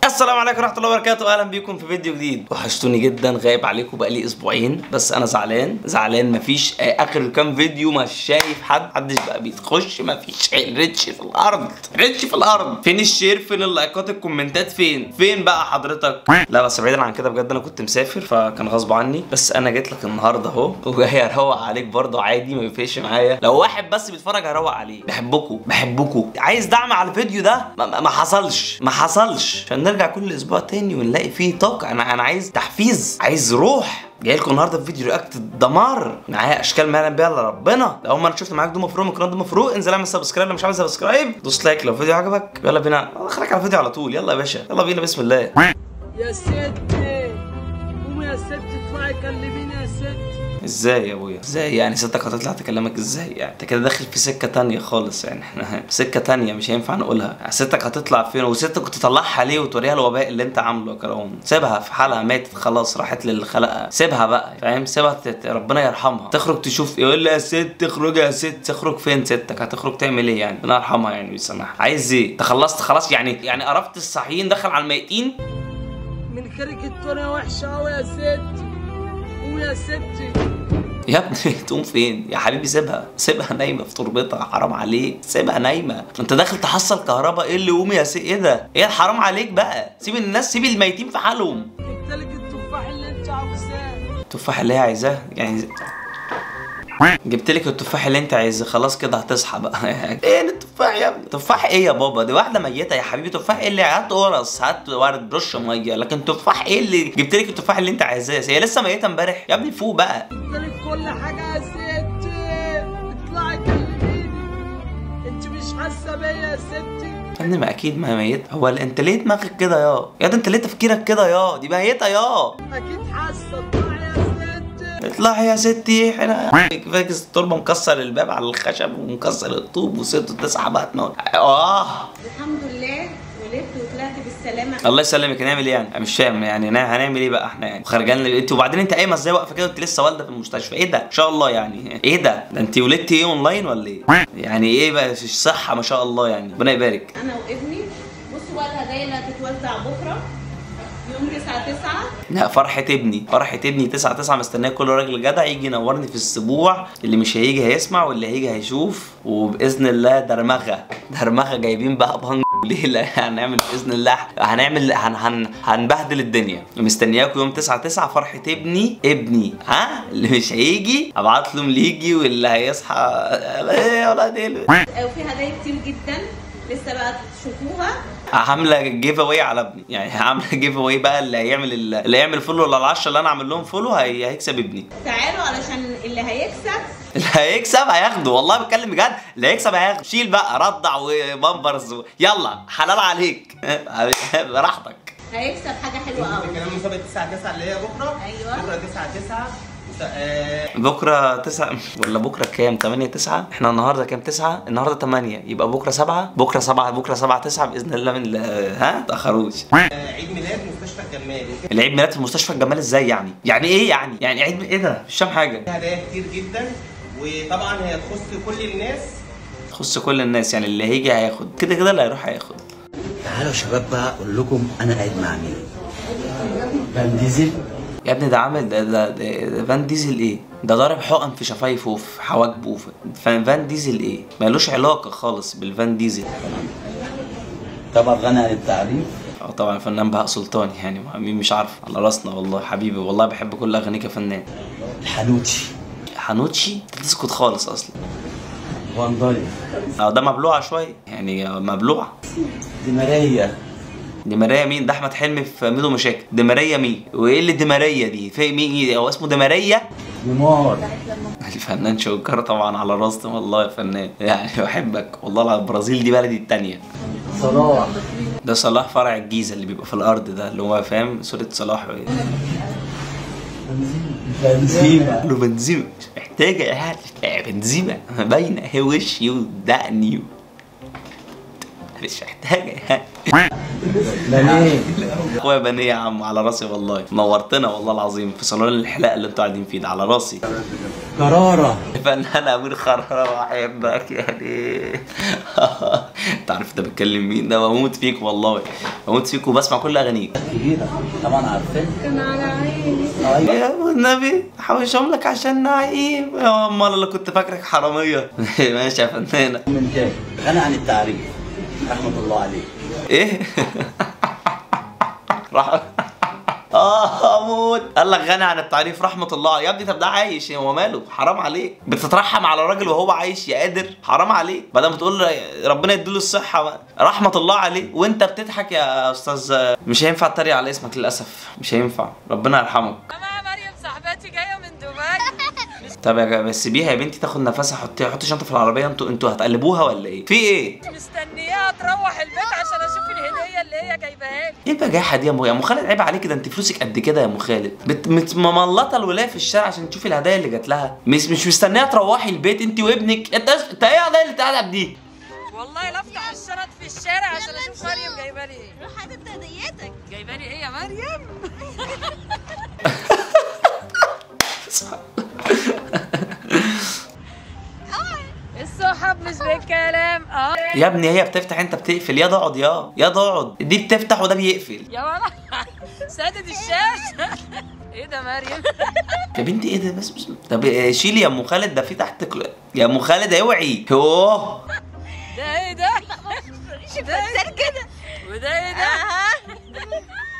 السلام عليكم ورحمه الله وبركاته، اهلا بيكم في فيديو جديد. وحشتوني جدا، غايب عليكم بقالي اسبوعين، بس انا زعلان مفيش اخر كام فيديو مش شايف محدش بقى بيتخش، مفيش ريتش في الارض. فين الشير؟ فين اللايكات؟ الكومنتات فين بقى حضرتك؟ لا بس بعيدا عن كده بجد انا كنت مسافر فكان غصب عني، بس انا جيت لك النهارده اهو وجاي اروق عليك برضه عادي، ما بيفرقش معايا لو واحد بس بيتفرج هروق عليه. بحبكم. عايز دعم على الفيديو ده؟ ما حصلش عشان نرجع كل اسبوع تاني ونلاقي فيه طاقه. انا عايز تحفيز، عايز روح. جاي لكم النهارده في فيديو رياكت دمار، معايا اشكال ما يعلم بيها الا ربنا. لو ما انا شفت معاك دوم مفروض من قناه دوم مفروض، انزل اعمل سبسكرايب لو مش عامل سبسكرايب، دوس لايك لو الفيديو عجبك. يلا بينا خليك على الفيديو على طول. يلا يا باشا، يلا بينا، بسم الله. يا ستي قومي يا ستي، اطلعي كلميني يا ستي. ازاي يا ابويا؟ ازاي يعني ستك هتطلع تكلمك ازاي؟ يعني انت كده داخل في سكه تانية خالص، يعني احنا في سكه تانية مش هينفع نقولها. ستك هتطلع فين؟ وستك كنت تطلعها ليه وتوريها الوباء اللي انت عامله يا كرهون؟ سيبها في حالها، ماتت خلاص، راحت للي خلقها. سيبها بقى، فاهم؟ سيبها ربنا يرحمها. تخرج تشوف يقول لي يا ست اخرجي يا ست. تخرج فين ستك؟ هتخرج تعمل ايه يعني؟ ربنا يرحمها يعني ويسامحها. عايز ايه؟ انت خلصت خلاص يعني قرفت الصحيين دخل على الميتين. من خارج الدنيا وحشه قوي يا ستي، قومي يا ستي. يا ابني تقوم فين يا حبيبي؟ سيبها نايمه في تربتها، حرام عليك. سيبها نايمه، انت داخل تحصل كهرباء؟ ايه اللي قومي يا ست؟ ايه ده؟ ايه حرام عليك بقى؟ سيب الناس، سيب الميتين في حالهم. جبتلك التفاح اللي انت عاوزاه. التفاح اللي هي عايزاه يعني؟ جبت لك التفاح اللي انت عايزاه، خلاص كده هتصحى بقى. ايه التفاح يا ابني؟ تفاح ايه يا بابا؟ دي واحده ميته يا حبيبي. تفاح ايه اللي؟ هات قرص، هات ورد، رش ميه. لكن تفاح ايه اللي جبت لك؟ التفاح اللي انت عايزاه هي لسه ميته امبارح يا ابني، فوق بقى. جبتلك كل حاجه يا ستي، اطلعي كلميني. انت مش حاسه بيا يا ستي؟ يا ابني ما اكيد ما ميت. هو انت ليه دماغك كده يا ده؟ انت ليه تفكيرك كده دي ميته اكيد حاسه. اطلعي يا ستي، اطلعي يا ستي. احنا فاكس التربه، مكسر الباب على الخشب ومكسر الطوب وست وتسعه بقى الحمد لله ولدت وطلعت بالسلامه. الله يسلمك. هنعمل ايه يعني؟ مش فاهم يعني هنعمل ايه بقى احنا يعني؟ خارجين انت وبعدين انت قايمه ازاي واقفه كده؟ انت لسه والده في المستشفى؟ ايه ده ان شاء الله يعني؟ ايه ده انت ولدتي ايه اونلاين ولا ايه؟ يعني ايه بقى الصحه ما شاء الله يعني، ربنا يبارك. انا وابني. بصوا بقى الهدايا اللي هتتوزع بكره يوم 9/9. لا فرحة ابني 9/9 مستنيه كل راجل جدع يجي ينورني في الاسبوع. اللي مش هيجي هيسمع واللي هيجي هيشوف، وباذن الله درمغه جايبين بقى بهنج ليله. هنعمل باذن الله، هنبهدل الدنيا. مستنياكم يوم 9/9 فرحة ابني. ها اللي مش هيجي ابعت له اللي يجي، واللي هيصحى ايه يا ولاد ايه. وفي هدايا كتير جدا لسه بقى تشوفوها. عامله جيف اواي على ابني، يعني عامله جيف اواي بقى. اللي هيعمل فولو لل10 اللي انا عامل لهم فولو هيكسب ابني. تعالوا علشان اللي هيكسب هياخده. والله بتكلم بجد، اللي هيكسب هياخده. شيل بقى رضع وبامبرز يلا حلال عليك. براحتك. هيكسب حاجه حلوه قوي. كلام مسابقه 9/9 اللي هي بكره. ايوه بكره 9/9. بكره 9 ولا بكره كام؟ 8/9. احنا النهارده كام؟ 9. النهارده 8، يبقى بكره 7. بكره 7/9 باذن الله. من ها تاخروش. عيد ميلاد مستشفى الجمال. العيد ميلاد في مستشفى الجمال ازاي يعني؟ يعني ايه يعني عيد ايه ده؟ مش فاهم حاجه. هدايا كتير جدا، وطبعا هي تخص كل الناس. تخص كل الناس يعني؟ اللي هيجي هياخد كده اللي هيروح هياخد. تعالوا يا شباب بقى اقول لكم انا قاعد مع مين. فان ديزل يا ابني ده عامل ده فان ديزل ايه؟ ده ضارب حقن في شفايفه وفي حواجبه. فان ديزل ايه؟ مالوش علاقه خالص بالفان ديزل. طبعا غني عن التعريف. طبعا فنان بهاء سلطان، يعني مين مش عارف؟ على راسنا والله حبيبي، والله بحب كل اغانيك يا فنان. حنوتشي تسكت خالص اصلا. فاندالي ده مبلوعه شويه يعني، مبلوعه. دي ماريا مين؟ ده احمد حلمي في ميدو مشاكل. دي ماريا مين؟ وايه اللي دي ماريا دي؟ في مين هو اسمه دي ماريا؟ نيمار. الفنان شوكر طبعا على راسنا والله يا فنان، يعني بحبك والله. البرازيل دي بلدي التانية. صلاح. ده صلاح فرع الجيزه اللي بيبقى في الارض ده، اللي هو فاهم صوره صلاح. بنزيما مش محتاجه يعني. بنزيما باينه هي وشي ودقني. مش محتاجه يعني. بنيه. اخويا بنيه يا عم، على راسي والله، نورتنا والله العظيم في صالون الحلاقه اللي انتوا قاعدين فيه ده، على راسي. قرارة. فنان امير خرارة بحبك يعني. انت عارف انت بتكلم مين؟ ده بموت فيك والله، بموت فيك وبسمع كل اغانيك. كبيرة طبعا عارفين. كان على عيني. يا النبي حوشهم لك عشان نعيم يا امال، اللي كنت فاكرك حراميه. ماشي يا فنانه. من تاني غني عن التعريف رحمة الله عليه. ايه؟ راح اموت. قال لك غني عن التعريف رحمه الله يا ابني. طب ده عايش، هو ماله؟ حرام عليك، بتترحم على راجل وهو عايش يا قادر، حرام عليك. بدل ما تقول ربنا يديله الصحه رحمه الله عليه وانت بتضحك يا استاذ. مش هينفع اتريق على اسمك للاسف، مش هينفع، ربنا يرحمك. انا مريم صاحبتي جايه من دبي. طب بس سيبيها يا بنتي تاخد نفسها، حطي شنطه في العربيه. انتوا هتقلبوها ولا ايه؟ في ايه؟ مستنياها تروح البيت عشان اشوف الهديه اللي هي جايباها لي. ايه البجاحه دي يا ام خالد؟ عيب عليك ده، انت فلوسك قد كده يا ام خالد، مملطه الولايه في الشارع عشان تشوفي الهدايا اللي جات لها، مش مستنيه تروحي البيت انت وابنك. انت ايه الهدايا اللي بتاعتك دي؟ والله لا افتح الشنط في الشارع عشان اشوف مريم جايبه لي ايه. روح هات انت هديتك. جايبه لي ايه يا مريم؟ الصحاب مش بالكلام. يا ابني هي بتفتح انت بتقفل، يا اقعد يا اقعد. دي بتفتح وده بيقفل يا ولد سادد الشاشه. ايه ده مريم؟ يا بنتي ايه ده؟ بس طب شيلي يا ام خالد، ده في تحت يا ام خالد اوعي. اوه ده ايه ده؟ ده كده. وده ايه ده؟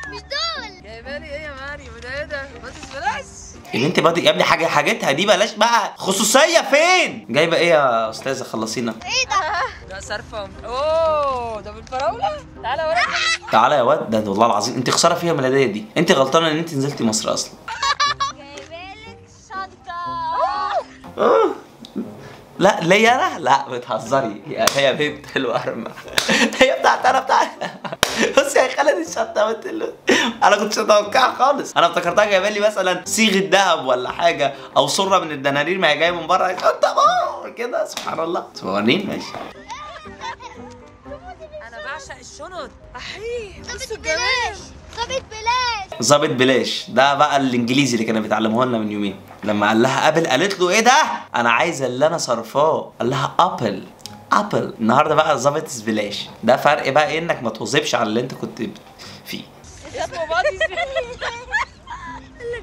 مش دول. جايبه لي ايه يا مريم؟ وده ايه ده؟ بس بلاش يا بنتي بدي يا ابني حاجتها دي بلاش بقى، خصوصيه فين؟ جايبه ايه يا استاذه؟ خلصينا. ايه ده؟ ده صرفه. اوه ده بالفراوله. تعالى وريني. تعالى يا واد، ده والله العظيم انت خساره فيها من الهديه دي، انت غلطانه ان انت نزلتي مصر اصلا. جايبالك شنطة. لا ليا انا؟ لا بتهزري، هي بنت الورمه. هي بتاعت انا بتاعت. بص يا خالد الشنطه قلت له انا كنتش اتوقعها خالص، انا افتكرتها جايبه لي مثلا صيغه ذهب ولا حاجه او صره من الدنانير، ما هي جايه من بره شنطه كده. سبحان الله. صورنين ماشي. انا بعشق الشنط. احيه ظابط بلاش. ظابط بلاش. ظابط بلاش ده بقى الانجليزي اللي كانوا بيتعلموه لنا من يومين. لما قال لها ابل قالت له ايه ده؟ انا عايزه اللي انا صرفاه. قال لها ابل. النهارده بقى ظابط بلاش. ده فرق بقى ايه؟ انك ما تواظبش على اللي انت كنت فيه. اسمه باديز.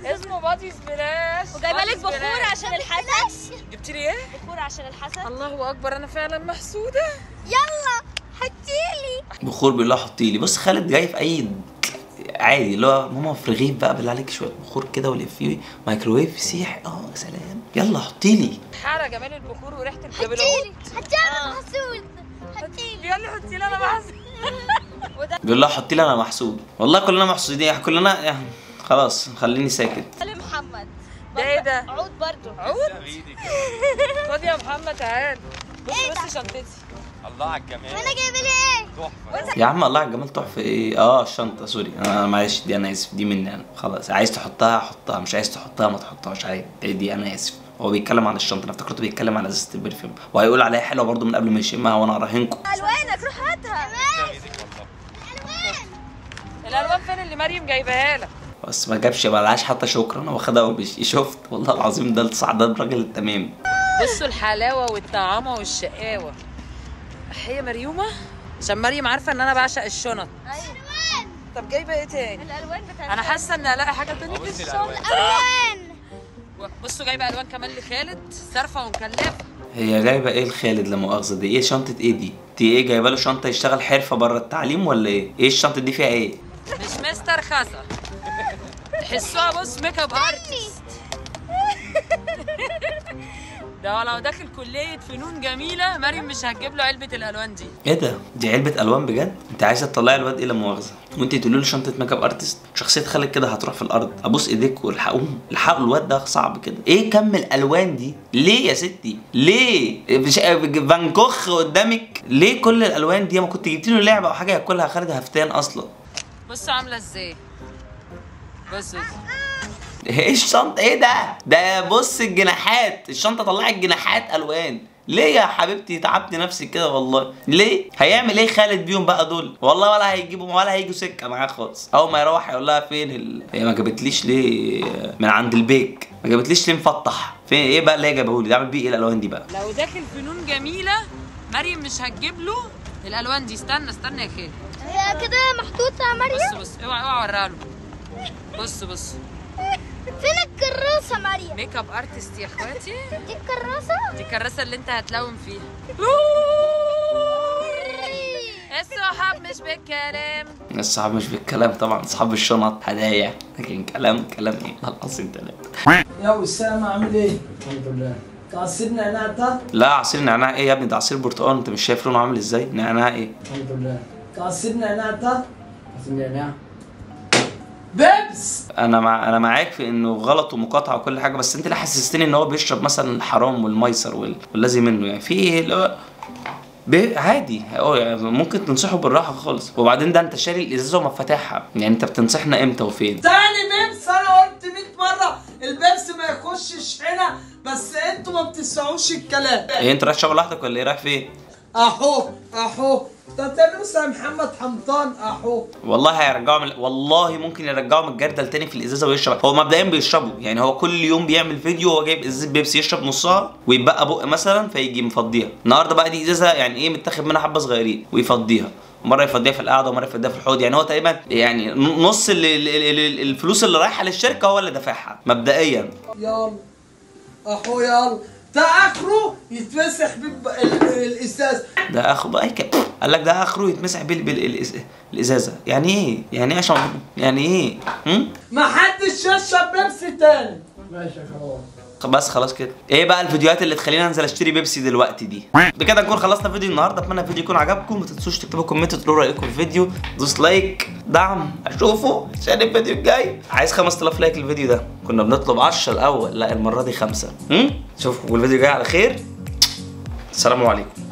اسمه باديز بلاش. وجايبه لك بخور عشان الحسد. جبتي لي ايه؟ بخور عشان الحسد. الله اكبر، انا فعلا محسوده. يلا حطيلي. بخور بالله حطي لي. بص خالد جاي في اي عادي اللي هو ماما في رغيف بقى بالله عليك شويه بخور كده ولفيه مايكروويف يسيح. سلام. يلا حطي لي. حاره جمال البخور وريحه الجبل. حطيلي. حطيلي محسود. حطيلي. بيقول لي حطي لي انا محسود. بيقول لها حطي لي انا محسود. والله كلنا محسودين كلنا يعني. خلاص خليني ساكت. محمد. ده ايه ده؟ عود برضو. عود؟ خد يا محمد تعال. بص شنطتي. الله على الجمال. انا جايبه لي ايه؟ تحفه. يا عم الله على الجمال تحفه ايه؟ الشنطه سوري انا معلش، دي انا اسف، دي مني انا. خلاص عايز تحطها حطها، مش عايز تحطها ما تحطهاش عادي. دي انا اسف. هو بيتكلم عن الشنطه، انا افتكرته بيتكلم على ازازه البرفيوم وهيقول عليها حلوه برده من قبل ما يشمها وانا اراهنكم. الوانك روح هاتها. الالوان فين اللي مريم جايباها لك؟ بس ما جابش بلاش حتى شكرا، انا واخدها ومشي. شفت والله العظيم ده الصعداد الراجل التمام. بصوا الحلاوه والطعامه والشقاوه. هي مريومه عشان مريم عارفه ان انا بعشق الشنط. ايوه. طب جايبه ايه تاني؟ الالوان بتاعتها. انا حاسه ان الاقي حاجه تانية في الشنطه. الالوان. بصوا جايبه الوان كمان لخالد صارفه ومكلفه. هي جايبه ايه لخالد لا مؤاخذه؟ دي ايه شنطه ايه دي؟ دي ايه جايبه له شنطه يشتغل حرفه بره التعليم ولا ايه؟ ايه الشنطه دي فيها ايه؟ مش مستر خسا. تحسوها بص ميك اب ارتست. ده لو داخل كليه فنون جميله مريم مش هتجيب له علبه الالوان دي. ايه ده؟ دي علبه الوان بجد؟ انت عايزه تطلعي الواد ايه لا مؤاخذه؟ وانت تقولي له شنطه ميك اب ارتست؟ شخصيه خالد كده هتروح في الارض. ابوس ايديك والحقوهم، الحقوا الواد ده صعب كده. ايه كم الالوان دي؟ ليه يا ستي؟ ليه؟ فان كوخ قدامك؟ ليه كل الالوان دي؟ ما كنت جبتي له لعبه او حاجه ياكلها خالد هفتان اصلا. بصوا عامله ازاي. بص ايه الشنطه؟ ايه ده؟ ده بص الجناحات، الشنطه طلعت جناحات الوان. ليه يا حبيبتي تعبت نفسك كده والله؟ ليه؟ هيعمل ايه خالد بيهم بقى دول؟ والله ولا هيجيبوا ولا هيجوا سكه معاه خالص. اول ما يروح يقول لها فين هي ما جابتليش ليه من عند البيك؟ ما جابتليش ليه مفطح؟ فين ايه بقى اللي هي جابه لي؟ اعمل بيه ايه الالوان دي بقى؟ لو داخل فنون جميله مريم مش هتجيب له الالوان دي. استنى يا خالد، هي كده محطوطة يا مريم. بص اوعى اوريها له. بص فين الكراسة مريم؟ ميك اب ارتست يا اخواتي. دي الكراسة؟ دي الكراسه اللي انت هتلون فيها. الصحاب مش بالكلام. الصحاب مش بالكلام طبعا، اصحاب الشنط هدايا، لكن كلام ايه؟ القصيم ثلاثة. يا وسام عامل ايه؟ الحمد لله. عصير نعناع ده؟ لا عصير نعناع ايه يا ابني؟ ده عصير برتقال، انت مش شايف لونه عامل ازاي؟ نعناع ايه؟ الحمد لله. عصير نعناع ده؟ عصير نعناع بيبس. انا معاك في انه غلط ومقاطعه وكل حاجه، بس انت اللي حسستني ان هو بيشرب مثلا الحرام والميسر والذي منه، يعني في ايه اللي هو عادي يعني ممكن تنصحه بالراحه خالص. وبعدين ده انت شاري الازازه وما فاتحها، يعني انت بتنصحنا امتى وفين؟ تاني بيبس، انا قلت 100 مره البيبس ما يخشش هنا، بس انتوا ما بتسمعوش الكلام. ايه انت رايح شغل لوحدك ولا ايه؟ رايح فين؟ اهو ده تلوث يا محمد حمطان اهو. والله هيرجعوا والله ممكن يرجعوا من الجردل تاني في الازازه ويشرب. هو مبدئيا بيشربوا، يعني هو كل يوم بيعمل فيديو وهو جايب ازازه بيبسي يشرب نصها ويبقى بق مثلا فيجي مفضيها. النهارده بقى دي ازازه يعني ايه متاخد منها حبه صغيرين ويفضيها، مره يفضيها في القعده ومره يفضيها في الحوض. يعني هو تقريبا يعني نص الفلوس اللي رايحه للشركه هو اللي دافعها مبدئيا. يلا اهو يلا، ده اخره يتمسح بالازاز. ده اخره بقى قال لك ده اخره يتمسح بالازازه. يعني ايه؟ يعني ايه عشان يعني ايه؟ ما حدش يشرب بيبسي تاني. ماشي خلاص. خلاص كده. ايه بقى الفيديوهات اللي تخليني انزل اشتري بيبسي دلوقتي دي؟ بكده نكون خلصنا فيديو النهارده. اتمنى الفيديو يكون عجبكم، ما تنسوش تكتبوا كومنت تقولوا رايكم في الفيديو، دوس لايك دعم اشوفه عشان الفيديو الجاي عايز 5000 لايك للفيديو ده. كنا بنطلب 10 الاول، لا المره دي 5. اشوفكم في الفيديو الجاي على خير. السلام عليكم.